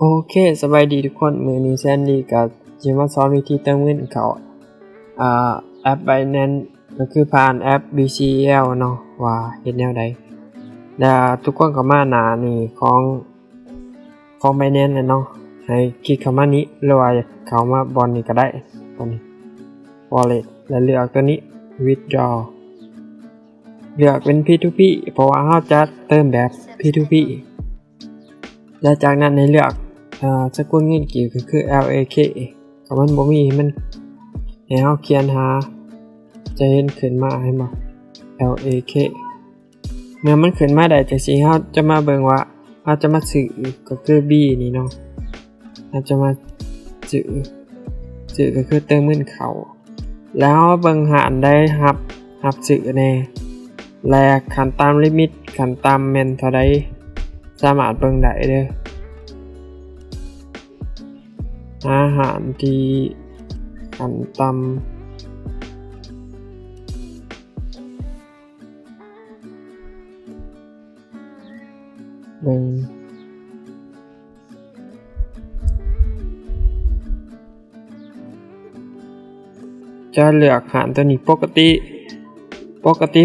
โอเคสบายดีทุกคนมื้อนี้แซนดี้ก็สิมาสอนวิธีเติมเงินเข้าแอป Binance ก็คือผ่านแอป BCL เนาะว่าเฮ็ดแนวใดแล้วทุกคนก็มาหน้านี่ของ Binance น่ะเนาะให้คลิกเข้ามานี้หรือว่าเข้ามาบอนนี้ก็ได้ตัวนี้ Wallet แล้วเลือกตัวนี้ Withdraw เลือกเป็น P2P เพราะว่าเราจะเติมแบบ P2P แล้วจากนั้นให้เลือกสกุลเงินกีบก็คือ LAK ก็มันบ่มีมันให้เฮาเขียนหาจะเห็นขึ้นมาให้บ่ LAK เมื่อมันขึ้นมาได้จังซี่เฮาจะมาเบิ่งว่าเฮาจะมาซื้อก็คือ B นี่เนาะเฮาจะมาซื้อก็คือเติมเงินเข้าแล้วเบิ่งหารได้รับซื้อแน่และคันตามลิมิตคันตามแม่นเท่าใดสามารถเบิ่งได้เด้ออาหารที่คันต่ำเบิ่งจะเลือกหารตัวนี้ปกติ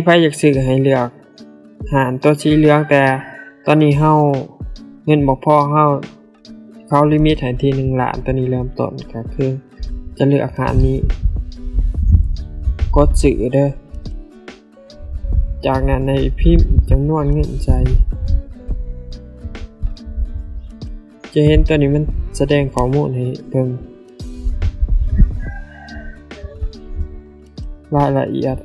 ไผอยากซื้อให้เลือกหารตัวสีเหลืองแต่ตอนนี้เฮาเงินบ่พอเขาลิมิตให้ที่1ล้านตัวนี้เริ่มต้นก็คือจะเลือกหารนี้กดซื้อเด้อจากนั้นให้พิมพ์จำนวนเงินใส่จะเห็นตัวนี้มันแสดงข้อมูลให้เบิ่งรายละเอียด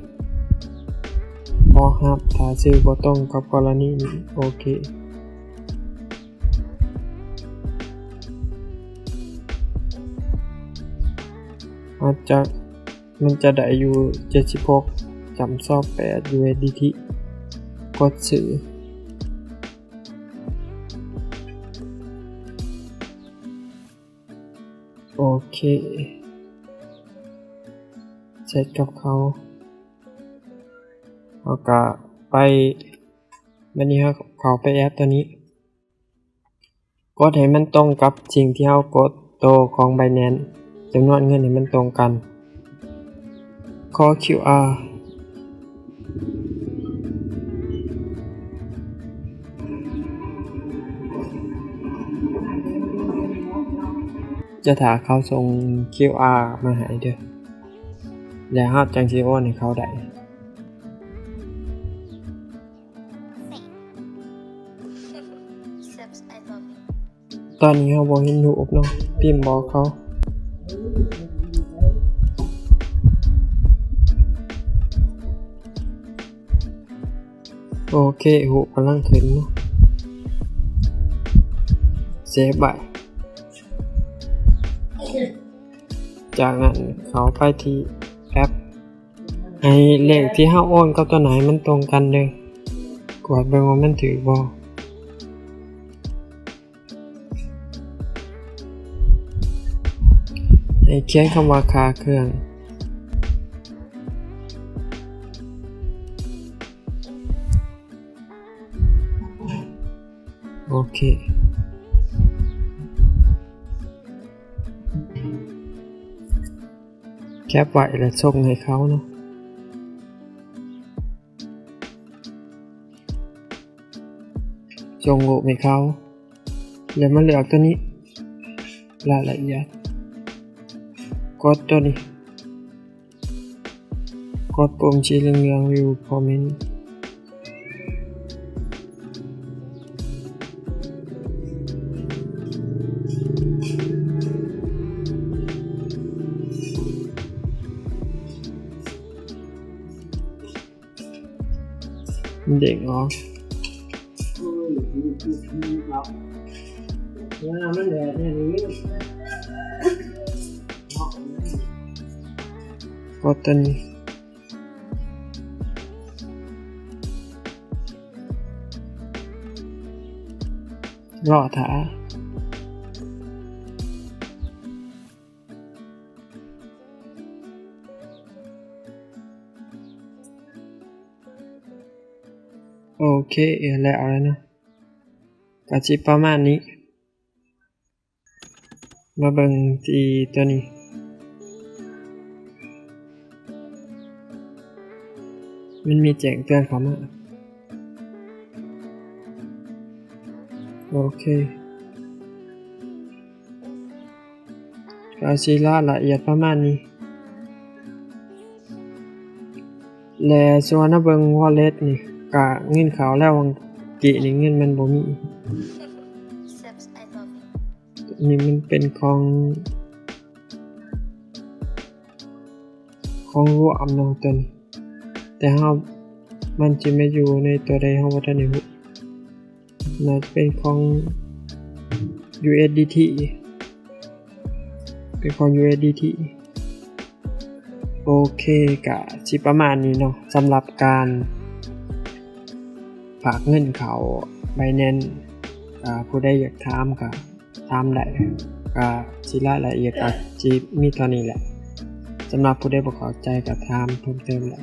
บ่รับถ้าซื้อบ่ตรงกับกรณีนี้โอเคมันจะได้อยู่76.28 USDT กดซื้อโอเคเสร็จกับเขาก็ไปบัดนี้เขาไปแอปตัวนี้กดให้มันตรงกับสิ่งที่เรากดโตของ Binance จำนวนเงินให้มันตรงกันขอ QR จะถ้าเขาส่ง QR มาให้เด้อแล้วเราจังสิโอนให้เขาได้ตอนนี้เราบ่เห็นรูปเนาะพิมพ์บอกเขาโอเครูปกำลังขึ้นเนาะเซฟไว้จากนั้นเขาไปที่แอปให้เลขที่เราโอนกับตัวไหนมันตรงกันเด้อกดเบิ่งว่ามันถูกบ่ให้เขียนคำว่าค่าเครื่องโอเคแคปไว้แล้วส่งให้เขาเนาะส่งรูปให้เขาแล้วมาเลือกตัวนี้รายละเอียดกดตัวนี้กดปุ่มสีเหลืองๆ View Comment เด็กออกกดตัวนี้รอถ่าโอเคแล้วนะก็สิประมาณนี้ มาเบิ่งที่ตัวนี้มันมีแจ้งเตือนเข้ามาโอเคก็สิรายละเอียดประมาณนี้และส่วนเบิ่ง wallet นี่ก็เงินเข้าแล้ววังกี้นี่เงินมันบ่มี Steps I love you. นี่มันเป็นของรวมเนาะตัวนี้แต่เฮามันจะไม่อยู่ในตัวใดเฮาบ่ทันได้รู้น่าจะเป็นของ USDT เป็นของ USDT โอเคก็สิประมาณนี้เนาะสำหรับการฝากเงินเข้า Binance ผู้ใดอยากถามก็ถามได้ก็สิรายละเอียดก็สิมีเท่านี้แหละสำหรับผู้ใดบ่เข้าใจก็ถามเพิ่มเติมได้